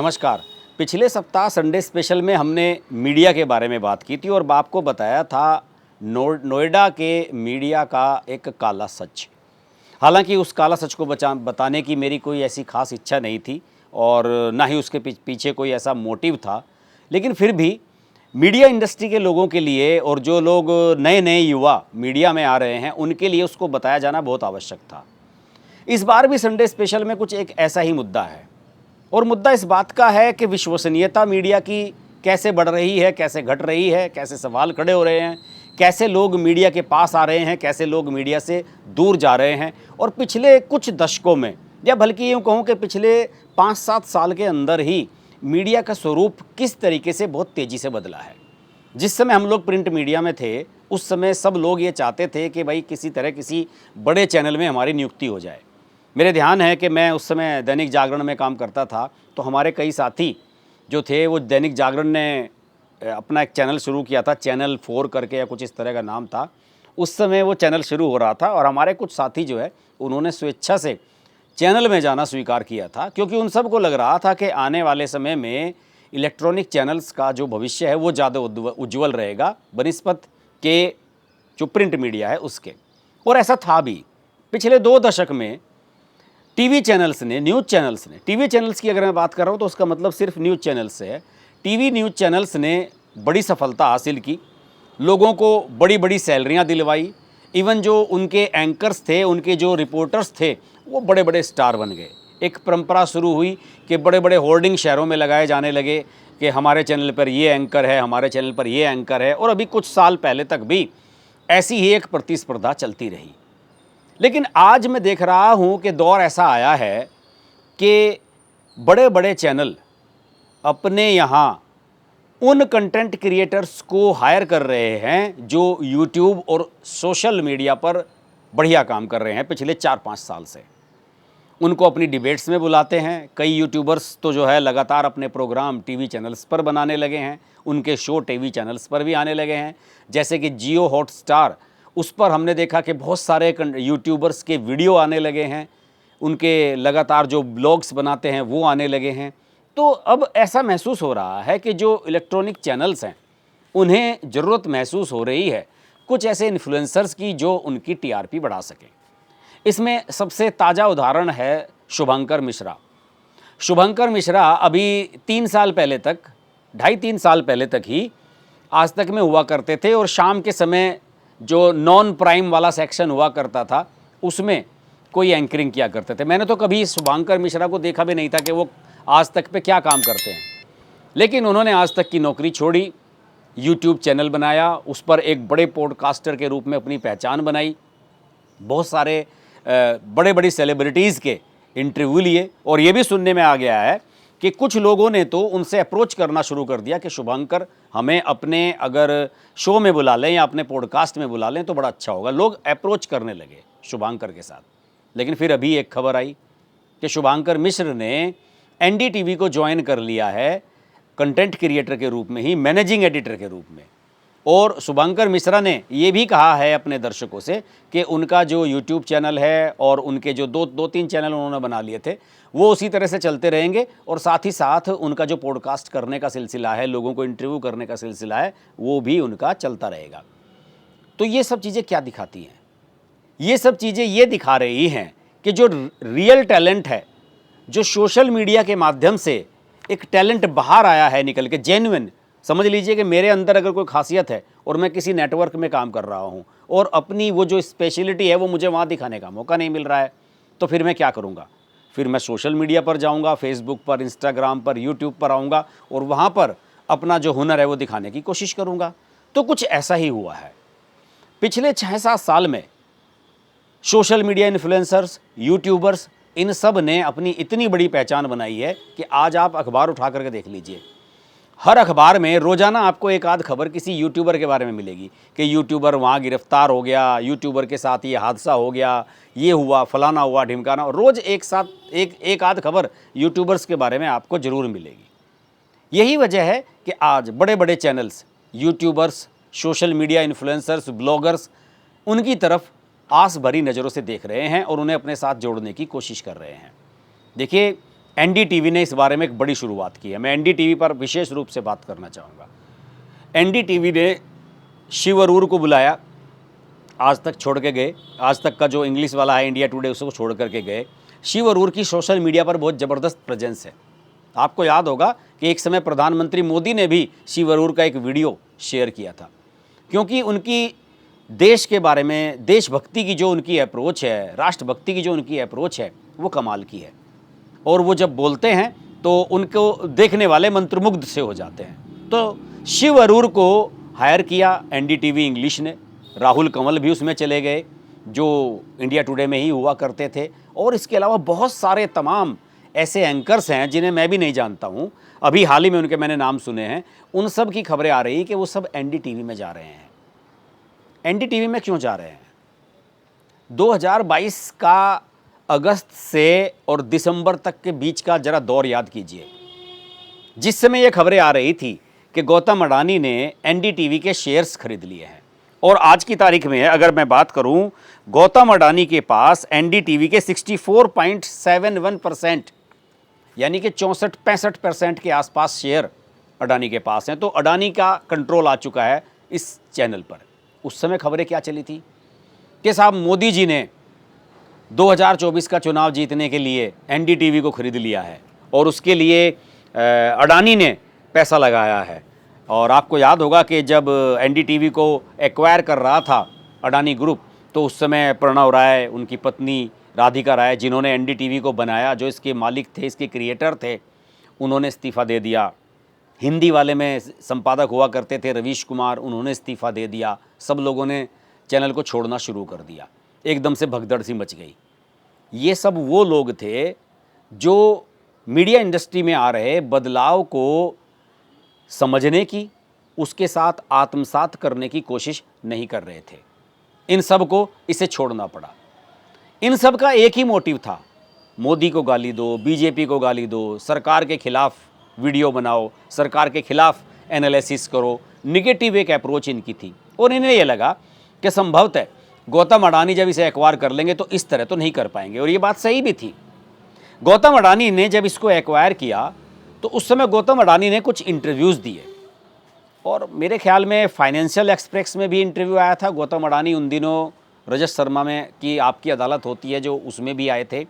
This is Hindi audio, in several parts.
नमस्कार। पिछले सप्ताह संडे स्पेशल में हमने मीडिया के बारे में बात की थी और आपको बताया था नोएडा के मीडिया का एक काला सच। हालांकि उस काला सच को बताने की मेरी कोई ऐसी खास इच्छा नहीं थी और ना ही उसके पीछे कोई ऐसा मोटिव था, लेकिन फिर भी मीडिया इंडस्ट्री के लोगों के लिए और जो लोग नए नए युवा मीडिया में आ रहे हैं उनके लिए उसको बताया जाना बहुत आवश्यक था। इस बार भी संडे स्पेशल में कुछ एक ऐसा ही मुद्दा है और मुद्दा इस बात का है कि विश्वसनीयता मीडिया की कैसे बढ़ रही है, कैसे घट रही है, कैसे सवाल खड़े हो रहे हैं, कैसे लोग मीडिया के पास आ रहे हैं, कैसे लोग मीडिया से दूर जा रहे हैं। और पिछले कुछ दशकों में, या बल्कि यूँ कहूँ कि पिछले 5-7 साल के अंदर ही मीडिया का स्वरूप किस तरीके से बहुत तेज़ी से बदला है। जिस समय हम लोग प्रिंट मीडिया में थे उस समय सब लोग ये चाहते थे कि भाई किसी तरह किसी बड़े चैनल में हमारी नियुक्ति हो जाए। मेरे ध्यान है कि मैं उस समय दैनिक जागरण में काम करता था, तो हमारे कई साथी जो थे वो दैनिक जागरण ने अपना एक चैनल शुरू किया था, चैनल 4 करके या कुछ इस तरह का नाम था। उस समय वो चैनल शुरू हो रहा था और हमारे कुछ साथी जो है उन्होंने स्वेच्छा से चैनल में जाना स्वीकार किया था, क्योंकि उन सबको लग रहा था कि आने वाले समय में इलेक्ट्रॉनिक चैनल्स का जो भविष्य है वो ज़्यादा उज्ज्वल रहेगा बनिस्बत के जो प्रिंट मीडिया है उसके। और ऐसा था भी। पिछले 2 दशक में टीवी चैनल्स ने, न्यूज़ चैनल्स ने, टीवी चैनल्स की अगर मैं बात कर रहा हूँ तो उसका मतलब सिर्फ न्यूज़ चैनल्स से है। टीवी न्यूज़ चैनल्स ने बड़ी सफलता हासिल की, लोगों को बड़ी बड़ी सैलरियाँ दिलवाई, इवन जो उनके एंकर्स थे, उनके जो रिपोर्टर्स थे वो बड़े बड़े स्टार बन गए। एक परंपरा शुरू हुई कि बड़े बड़े होर्डिंग शहरों में लगाए जाने लगे कि हमारे चैनल पर ये एंकर है, हमारे चैनल पर ये एंकर है। और अभी कुछ साल पहले तक भी ऐसी ही एक प्रतिस्पर्धा चलती रही। लेकिन आज मैं देख रहा हूं कि दौर ऐसा आया है कि बड़े बड़े चैनल अपने यहाँ उन कंटेंट क्रिएटर्स को हायर कर रहे हैं जो यूट्यूब और सोशल मीडिया पर बढ़िया काम कर रहे हैं पिछले 4-5 साल से। उनको अपनी डिबेट्स में बुलाते हैं। कई यूट्यूबर्स तो जो है लगातार अपने प्रोग्राम टीवी चैनल्स पर बनाने लगे हैं, उनके शो टीवी चैनल्स पर भी आने लगे हैं। जैसे कि जियो हॉटस्टार, उस पर हमने देखा कि बहुत सारे यूट्यूबर्स के वीडियो आने लगे हैं, उनके लगातार जो ब्लॉग्स बनाते हैं वो आने लगे हैं। तो अब ऐसा महसूस हो रहा है कि जो इलेक्ट्रॉनिक चैनल्स हैं उन्हें ज़रूरत महसूस हो रही है कुछ ऐसे इन्फ्लुएंसर्स की जो उनकी टीआरपी बढ़ा सकें। इसमें सबसे ताज़ा उदाहरण है शुभंकर मिश्रा। शुभंकर मिश्रा अभी 3 साल पहले तक, 2.5-3 साल पहले तक ही आज तक में हुआ करते थे और शाम के समय जो नॉन प्राइम वाला सेक्शन हुआ करता था उसमें कोई एंकरिंग किया करते थे। मैंने तो कभी शुभंकर मिश्रा को देखा भी नहीं था कि वो आज तक पे क्या काम करते हैं, लेकिन उन्होंने आज तक की नौकरी छोड़ी, यूट्यूब चैनल बनाया, उस पर एक बड़े पॉडकास्टर के रूप में अपनी पहचान बनाई, बहुत सारे बड़े बड़ी सेलिब्रिटीज़ के इंटरव्यू लिए। और ये भी सुनने में आ गया है कि कुछ लोगों ने तो उनसे अप्रोच करना शुरू कर दिया कि शुभंकर हमें अपने अगर शो में बुला लें या अपने पॉडकास्ट में बुला लें तो बड़ा अच्छा होगा। लोग अप्रोच करने लगे शुभंकर के साथ। लेकिन फिर अभी एक खबर आई कि शुभंकर मिश्र ने एनडीटीवी को ज्वाइन कर लिया है कंटेंट क्रिएटर के रूप में ही, मैनेजिंग एडिटर के रूप में। और शुभंकर मिश्रा ने ये भी कहा है अपने दर्शकों से कि उनका जो यूट्यूब चैनल है और उनके जो 2-3 चैनल उन्होंने बना लिए थे वो उसी तरह से चलते रहेंगे और साथ ही साथ उनका जो पॉडकास्ट करने का सिलसिला है, लोगों को इंटरव्यू करने का सिलसिला है, वो भी उनका चलता रहेगा। तो ये सब चीज़ें क्या दिखाती हैं? ये सब चीज़ें ये दिखा रही हैं कि जो रियल टैलेंट है, जो सोशल मीडिया के माध्यम से एक टैलेंट बाहर आया है निकल के, जेन्युइन, समझ लीजिए कि मेरे अंदर अगर कोई खासियत है और मैं किसी नेटवर्क में काम कर रहा हूँ और अपनी वो जो स्पेशलिटी है वो मुझे वहाँ दिखाने का मौका नहीं मिल रहा है, तो फिर मैं क्या करूँगा? फिर मैं सोशल मीडिया पर जाऊँगा, फेसबुक पर, इंस्टाग्राम पर, यूट्यूब पर आऊँगा और वहाँ पर अपना जो हुनर है वो दिखाने की कोशिश करूँगा। तो कुछ ऐसा ही हुआ है पिछले 6-7 साल में। सोशल मीडिया इन्फ्लुएंसर्स, यूट्यूबर्स, इन सब ने अपनी इतनी बड़ी पहचान बनाई है कि आज आप अखबार उठा करके देख लीजिए, हर अखबार में रोज़ाना आपको एक आध खबर किसी यूट्यूबर के बारे में मिलेगी कि यूट्यूबर वहाँ गिरफ्तार हो गया, यूट्यूबर के साथ ये हादसा हो गया, ये हुआ, फलाना हुआ, ढिमकाना। रोज़ एक आध खबर यूट्यूबर्स के बारे में आपको ज़रूर मिलेगी। यही वजह है कि आज बड़े बड़े channels, YouTubers, social media influencers, bloggers उनकी तरफ आस भरी नज़रों से देख रहे हैं और उन्हें अपने साथ जोड़ने की कोशिश कर रहे हैं। देखिए, एनडीटीवी ने इस बारे में एक बड़ी शुरुआत की है। मैं एनडीटीवी पर विशेष रूप से बात करना चाहूँगा। एनडीटीवी ने शिव अरोरा को बुलाया, आज तक छोड़ के गए, आज तक का जो इंग्लिश वाला है इंडिया टुडे उसको छोड़ करके गए। शिव अरोरा की सोशल मीडिया पर बहुत ज़बरदस्त प्रेजेंस है। आपको याद होगा कि एक समय प्रधानमंत्री मोदी ने भी शिव अरोरा का एक वीडियो शेयर किया था, क्योंकि उनकी देश के बारे में, देशभक्ति की जो उनकी अप्रोच है, राष्ट्रभक्ति की जो उनकी अप्रोच है, वो कमाल की है। और वो जब बोलते हैं तो उनको देखने वाले मंत्रमुग्ध से हो जाते हैं। तो शिव अरोरा को हायर किया एनडीटीवी इंग्लिश ने, राहुल कंवल भी उसमें चले गए जो इंडिया टुडे में ही हुआ करते थे, और इसके अलावा बहुत सारे तमाम ऐसे एंकर्स हैं जिन्हें मैं भी नहीं जानता हूँ, अभी हाल ही में उनके मैंने नाम सुने हैं। उन सब की खबरें आ रही कि वो सब एनडीटीवी में जा रहे हैं। एनडीटीवी में क्यों जा रहे हैं? 2022 का अगस्त से और दिसंबर तक के बीच का जरा दौर याद कीजिए, जिस समय ये खबरें आ रही थी कि गौतम अडानी ने एनडीटीवी के शेयर्स खरीद लिए हैं। और आज की तारीख में अगर मैं बात करूं, गौतम अडानी के पास एनडीटीवी के 64.71% यानी कि 64-65% के आसपास शेयर अडानी के पास हैं। तो अडानी का कंट्रोल आ चुका है इस चैनल पर। उस समय खबरें क्या चली थी कि साहब मोदी जी ने 2024 का चुनाव जीतने के लिए एनडीटीवी को खरीद लिया है और उसके लिए अडानी ने पैसा लगाया है। और आपको याद होगा कि जब एनडीटीवी को एक्वायर कर रहा था अडानी ग्रुप, तो उस समय प्रणव राय, उनकी पत्नी राधिका राय, जिन्होंने एनडीटीवी को बनाया, जो इसके मालिक थे, इसके क्रिएटर थे, उन्होंने इस्तीफ़ा दे दिया। हिंदी वाले में संपादक हुआ करते थे रवीश कुमार, उन्होंने इस्तीफ़ा दे दिया। सब लोगों ने चैनल को छोड़ना शुरू कर दिया। एकदम से भगदड़ सी मच गई। ये सब वो लोग थे जो मीडिया इंडस्ट्री में आ रहे बदलाव को समझने की, उसके साथ आत्मसात करने की कोशिश नहीं कर रहे थे। इन सब को इसे छोड़ना पड़ा। इन सब का एक ही मोटिव था, मोदी को गाली दो, बीजेपी को गाली दो, सरकार के खिलाफ वीडियो बनाओ, सरकार के खिलाफ एनालिसिस करो। निगेटिव एक अप्रोच इनकी थी। और इन्हें यह लगा कि संभवतः गौतम अडानी जब इसे एक्वायर कर लेंगे तो इस तरह तो नहीं कर पाएंगे। और ये बात सही भी थी। गौतम अडानी ने जब इसको एक्वायर किया तो उस समय गौतम अडानी ने कुछ इंटरव्यूज़ दिए, और मेरे ख्याल में फाइनेंशियल एक्सप्रेस में भी इंटरव्यू आया था। गौतम अडानी उन दिनों रजत शर्मा में की आपकी अदालत होती है जो, उसमें भी आए थे।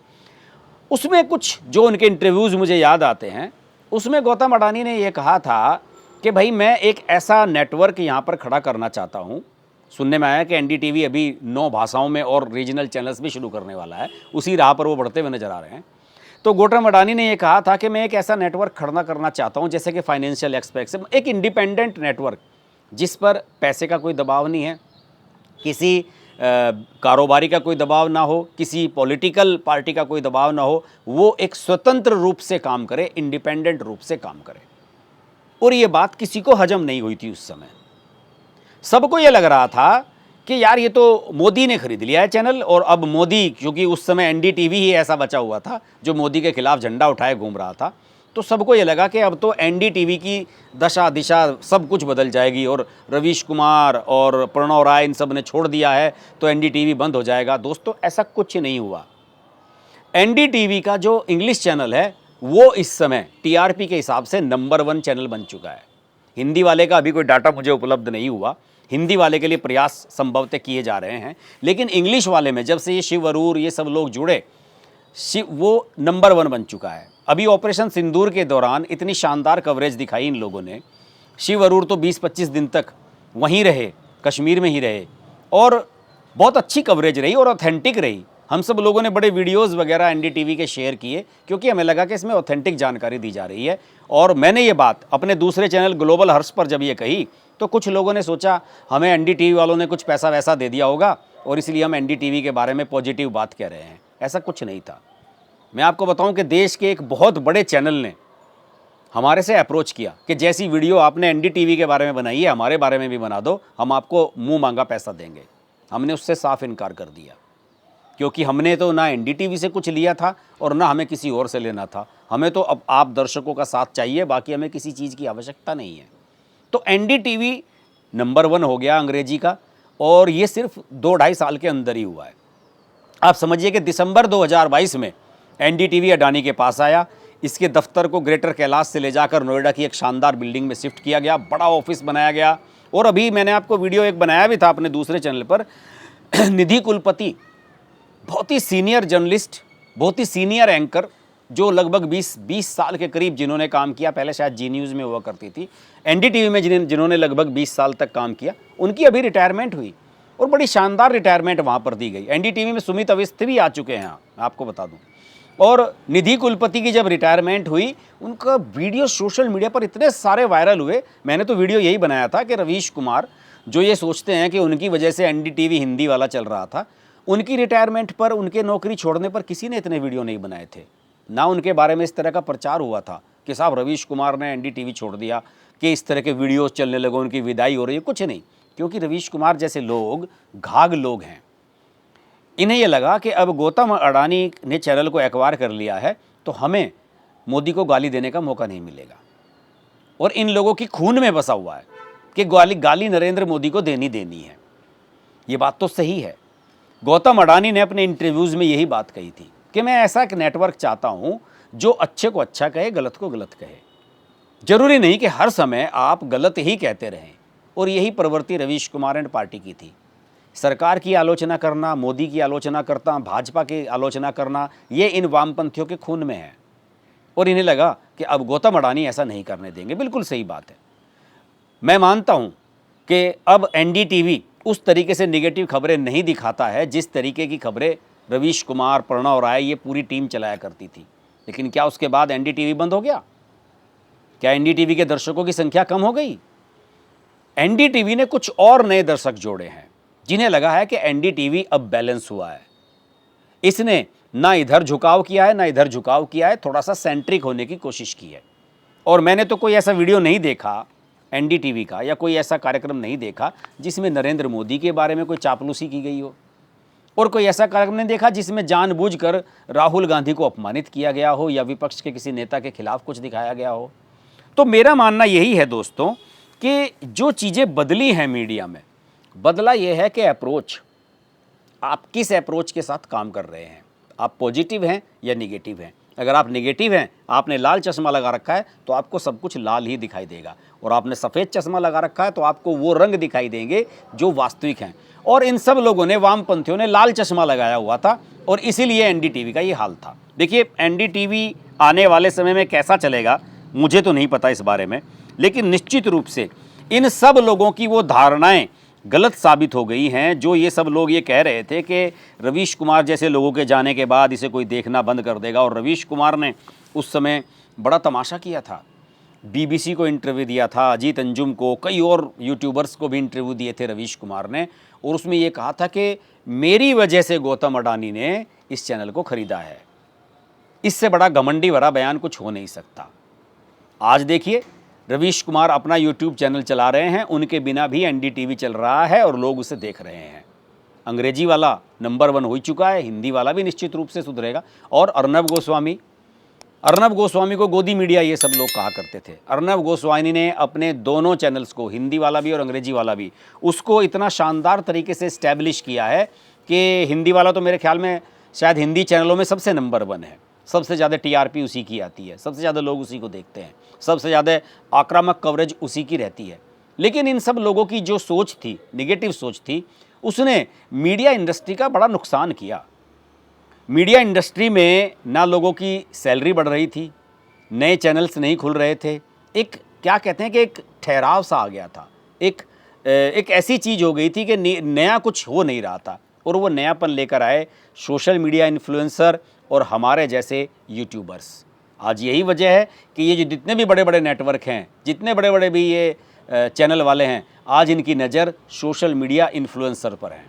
उसमें कुछ जो उनके इंटरव्यूज़ मुझे याद आते हैं, उसमें गौतम अडानी ने यह कहा था कि भाई मैं एक ऐसा नेटवर्क यहाँ पर खड़ा करना चाहता हूँ। सुनने में आया कि एनडीटीवी अभी 9 भाषाओं में और रीजनल चैनल्स भी शुरू करने वाला है, उसी राह पर वो बढ़ते हुए नजर आ रहे हैं। तो गौतम अडानी ने यह कहा था कि मैं एक ऐसा नेटवर्क खड़ा करना चाहता हूं जैसे कि फाइनेंशियल एक्सपेक्ट, एक इंडिपेंडेंट नेटवर्क जिस पर पैसे का कोई दबाव नहीं है, किसी कारोबारी का कोई दबाव ना हो, किसी पॉलिटिकल पार्टी का कोई दबाव ना हो, वो एक स्वतंत्र रूप से काम करे, इंडिपेंडेंट रूप से काम करे। और ये बात किसी को हजम नहीं हुई थी उस समय। सबको ये लग रहा था कि यार ये तो मोदी ने खरीद लिया है चैनल, और अब मोदी, क्योंकि उस समय एनडीटीवी ही ऐसा बचा हुआ था जो मोदी के खिलाफ झंडा उठाए घूम रहा था, तो सबको ये लगा कि अब तो एनडीटीवी की दशा दिशा सब कुछ बदल जाएगी और रवीश कुमार और प्रणव राय इन सब ने छोड़ दिया है तो एनडीटीवी बंद हो जाएगा। दोस्तों, ऐसा कुछ नहीं हुआ। एनडीटीवी का जो इंग्लिश चैनल है वो इस समय टीआरपी के हिसाब से नंबर 1 चैनल बन चुका है। हिंदी वाले का अभी कोई डाटा मुझे उपलब्ध नहीं हुआ, हिंदी वाले के लिए प्रयास संभवतः किए जा रहे हैं, लेकिन इंग्लिश वाले में जब से ये शिव अरोरा ये सब लोग जुड़े, वो नंबर 1 बन चुका है। अभी ऑपरेशन सिंदूर के दौरान इतनी शानदार कवरेज दिखाई इन लोगों ने। शिव अरोरा तो 20-25 दिन तक वहीं रहे, कश्मीर में ही रहे, और बहुत अच्छी कवरेज रही और ऑथेंटिक रही। हम सब लोगों ने बड़े वीडियोस वगैरह एनडीटीवी के शेयर किए, क्योंकि हमें लगा कि इसमें ऑथेंटिक जानकारी दी जा रही है। और मैंने ये बात अपने दूसरे चैनल ग्लोबल हर्ष पर जब ये कही, तो कुछ लोगों ने सोचा हमें एनडीटीवी वालों ने कुछ पैसा वैसा दे दिया होगा और इसलिए हम एनडीटीवी के बारे में पॉजिटिव बात कह रहे हैं। ऐसा कुछ नहीं था। मैं आपको बताऊं कि देश के एक बहुत बड़े चैनल ने हमारे से अप्रोच किया कि जैसी वीडियो आपने एनडीटीवी के बारे में बनाई है, हमारे बारे में भी बना दो, हम आपको मुंह मांगा पैसा देंगे। हमने उससे साफ इनकार कर दिया, क्योंकि हमने तो ना एनडीटीवी से कुछ लिया था और ना हमें किसी और से लेना था। हमें तो अब आप दर्शकों का साथ चाहिए, बाकी हमें किसी चीज़ की आवश्यकता नहीं है। तो एनडीटीवी नंबर 1 हो गया अंग्रेजी का, और ये सिर्फ 2-2.5 साल के अंदर ही हुआ है। आप समझिए कि दिसंबर 2022 में एनडीटीवी अडानी के पास आया, इसके दफ्तर को ग्रेटर कैलाश से ले जाकर नोएडा की एक शानदार बिल्डिंग में शिफ्ट किया गया, बड़ा ऑफिस बनाया गया। और अभी मैंने आपको वीडियो एक बनाया भी था अपने दूसरे चैनल पर, निधि कुलपति, बहुत ही सीनियर जर्नलिस्ट, बहुत ही सीनियर एंकर, जो लगभग 20 साल के करीब जिन्होंने काम किया, पहले शायद जी न्यूज़ में हुआ करती थी, एनडीटीवी में जिन्होंने लगभग 20 साल तक काम किया, उनकी अभी रिटायरमेंट हुई और बड़ी शानदार रिटायरमेंट वहाँ पर दी गई। एनडीटीवी में सुमित अवस्थी भी आ चुके हैं, आपको बता दूँ। और निधि कुलपति की जब रिटायरमेंट हुई, उनका वीडियो सोशल मीडिया पर इतने सारे वायरल हुए। मैंने तो वीडियो यही बनाया था कि रवीश कुमार, जो ये सोचते हैं कि उनकी वजह से एनडीटीवी हिंदी वाला चल रहा था, उनकी रिटायरमेंट पर, उनके नौकरी छोड़ने पर किसी ने इतने वीडियो नहीं बनाए थे, ना उनके बारे में इस तरह का प्रचार हुआ था कि साहब रवीश कुमार ने एनडीटीवी छोड़ दिया, कि इस तरह के वीडियोस चलने लगे, उनकी विदाई हो रही है, कुछ नहीं। क्योंकि रवीश कुमार जैसे लोग घाघ लोग हैं। इन्हें यह लगा कि अब गौतम अडानी ने चैनल को एक्वायर कर लिया है तो हमें मोदी को गाली देने का मौका नहीं मिलेगा। और इन लोगों की खून में बसा हुआ है कि गाली नरेंद्र मोदी को देनी है। ये बात तो सही है। गौतम अडानी ने अपने इंटरव्यूज़ में यही बात कही थी कि मैं ऐसा एक नेटवर्क चाहता हूं जो अच्छे को अच्छा कहे, गलत को गलत कहे। जरूरी नहीं कि हर समय आप गलत ही कहते रहें। और यही प्रवृत्ति रवीश कुमार एंड पार्टी की थी। सरकार की आलोचना करना, मोदी की आलोचना करना, भाजपा की आलोचना करना, ये इन वामपंथियों के खून में है। और इन्हें लगा कि अब गौतम अडानी ऐसा नहीं करने देंगे। बिल्कुल सही बात है। मैं मानता हूं कि अब एनडीटीवी उस तरीके से नेगेटिव खबरें नहीं दिखाता है जिस तरीके की खबरें रवीश कुमार, प्रणव राय, ये पूरी टीम चलाया करती थी। लेकिन क्या उसके बाद एनडीटीवी बंद हो गया? क्या एनडीटीवी के दर्शकों की संख्या कम हो गई? एनडीटीवी ने कुछ और नए दर्शक जोड़े हैं जिन्हें लगा है कि एनडीटीवी अब बैलेंस हुआ है। इसने ना इधर झुकाव किया है ना इधर झुकाव किया है, थोड़ा सा सेंट्रिक होने की कोशिश की है। और मैंने तो कोई ऐसा वीडियो नहीं देखा एनडीटीवी का, या कोई ऐसा कार्यक्रम नहीं देखा जिसमें नरेंद्र मोदी के बारे में कोई चापलूसी की गई हो, और कोई ऐसा कार्यक्रम नहीं देखा जिसमें जानबूझकर राहुल गांधी को अपमानित किया गया हो या विपक्ष के किसी नेता के खिलाफ कुछ दिखाया गया हो। तो मेरा मानना यही है दोस्तों कि जो चीज़ें बदली हैं मीडिया में, बदला यह है कि अप्रोच, आप किस अप्रोच के साथ काम कर रहे हैं, आप पॉजिटिव हैं या निगेटिव हैं। अगर आप निगेटिव हैं, आपने लाल चश्मा लगा रखा है तो आपको सब कुछ लाल ही दिखाई देगा, और आपने सफ़ेद चश्मा लगा रखा है तो आपको वो रंग दिखाई देंगे जो वास्तविक हैं। और इन सब लोगों ने, वामपंथियों ने लाल चश्मा लगाया हुआ था और इसीलिए एनडीटीवी का ये हाल था। देखिए, एनडीटीवी आने वाले समय में कैसा चलेगा मुझे तो नहीं पता इस बारे में, लेकिन निश्चित रूप से इन सब लोगों की वो धारणाएं गलत साबित हो गई हैं। जो ये सब लोग ये कह रहे थे कि रवीश कुमार जैसे लोगों के जाने के बाद इसे कोई देखना बंद कर देगा, और रवीश कुमार ने उस समय बड़ा तमाशा किया था। बीबीसी को इंटरव्यू दिया था, अजीत अंजुम को, कई और यूट्यूबर्स को भी इंटरव्यू दिए थे रवीश कुमार ने, और उसमें ये कहा था कि मेरी वजह से गौतम अडानी ने इस चैनल को ख़रीदा है। इससे बड़ा घमंडी भरा बयान कुछ हो नहीं सकता। आज देखिए, रवीश कुमार अपना यूट्यूब चैनल चला रहे हैं, उनके बिना भी एनडीटीवी चल रहा है और लोग उसे देख रहे हैं। अंग्रेजी वाला नंबर 1 हो चुका है, हिंदी वाला भी निश्चित रूप से सुधरेगा। और अर्नब गोस्वामी को गोदी मीडिया ये सब लोग कहा करते थे। अर्नब गोस्वामी ने अपने दोनों चैनल्स को, हिंदी वाला भी और अंग्रेजी वाला भी, उसको इतना शानदार तरीके से इस्टेब्लिश किया है कि हिंदी वाला तो मेरे ख्याल में शायद हिंदी चैनलों में सबसे नंबर 1 है। सबसे ज़्यादा टीआरपी उसी की आती है, सबसे ज़्यादा लोग उसी को देखते हैं, सबसे ज़्यादा आक्रामक कवरेज उसी की रहती है। लेकिन इन सब लोगों की जो सोच थी, निगेटिव सोच थी, उसने मीडिया इंडस्ट्री का बड़ा नुकसान किया। मीडिया इंडस्ट्री में ना लोगों की सैलरी बढ़ रही थी, नए चैनल्स नहीं खुल रहे थे, एक क्या कहते हैं कि एक ठहराव सा आ गया था, एक ऐसी चीज़ हो गई थी कि नया कुछ हो नहीं रहा था। और वो नयापन लेकर आए सोशल मीडिया इन्फ्लुएंसर और हमारे जैसे यूट्यूबर्स। आज यही वजह है कि ये जो जितने भी बड़े बड़े नेटवर्क हैं, जितने बड़े बड़े भी ये चैनल वाले हैं, आज इनकी नज़र सोशल मीडिया इन्फ्लुएंसर पर है।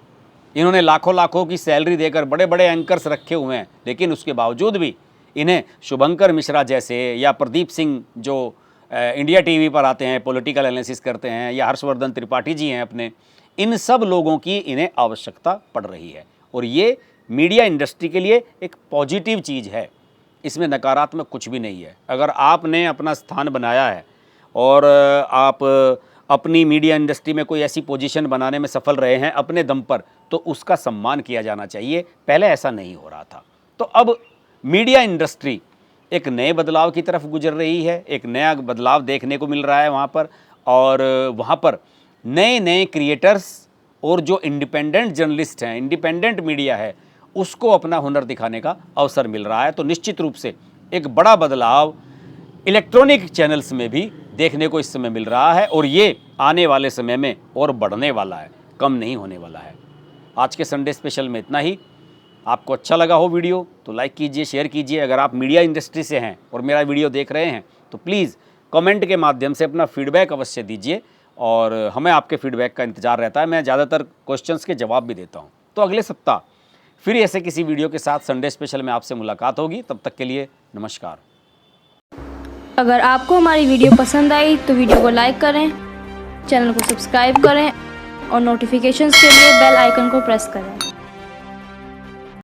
इन्होंने लाखों लाखों की सैलरी देकर बड़े बड़े एंकर्स रखे हुए हैं, लेकिन उसके बावजूद भी इन्हें शुभंकर मिश्रा जैसे, या प्रदीप सिंह जो इंडिया टीवी पर आते हैं, पॉलिटिकल एनालिसिस करते हैं, या हर्षवर्धन त्रिपाठी जी हैं अपने, इन सब लोगों की इन्हें आवश्यकता पड़ रही है। और ये मीडिया इंडस्ट्री के लिए एक पॉजिटिव चीज़ है, इसमें नकारात्मक कुछ भी नहीं है। अगर आपने अपना स्थान बनाया है और आप अपनी मीडिया इंडस्ट्री में कोई ऐसी पोजीशन बनाने में सफल रहे हैं अपने दम पर, तो उसका सम्मान किया जाना चाहिए। पहले ऐसा नहीं हो रहा था। तो अब मीडिया इंडस्ट्री एक नए बदलाव की तरफ गुजर रही है, एक नया बदलाव देखने को मिल रहा है वहाँ पर। और वहाँ पर नए नए क्रिएटर्स और जो इंडिपेंडेंट जर्नलिस्ट हैं, इंडिपेंडेंट मीडिया है, उसको अपना हुनर दिखाने का अवसर मिल रहा है। तो निश्चित रूप से एक बड़ा बदलाव इलेक्ट्रॉनिक चैनल्स में भी देखने को इस समय मिल रहा है और ये आने वाले समय में और बढ़ने वाला है, कम नहीं होने वाला है। आज के संडे स्पेशल में इतना ही। आपको अच्छा लगा हो वीडियो तो लाइक कीजिए, शेयर कीजिए। अगर आप मीडिया इंडस्ट्री से हैं और मेरा वीडियो देख रहे हैं तो प्लीज़ कमेंट के माध्यम से अपना फीडबैक अवश्य दीजिए और हमें आपके फीडबैक का इंतज़ार रहता है। मैं ज़्यादातर क्वेश्चंस के जवाब भी देता हूँ। तो अगले सप्ताह फिर ऐसे किसी वीडियो के साथ संडे स्पेशल में आपसे मुलाकात होगी। तब तक के लिए नमस्कार। अगर आपको हमारी वीडियो पसंद आई तो वीडियो को लाइक करें, चैनल को सब्सक्राइब करें और नोटिफिकेशंस के लिए बेल आइकन को प्रेस करें।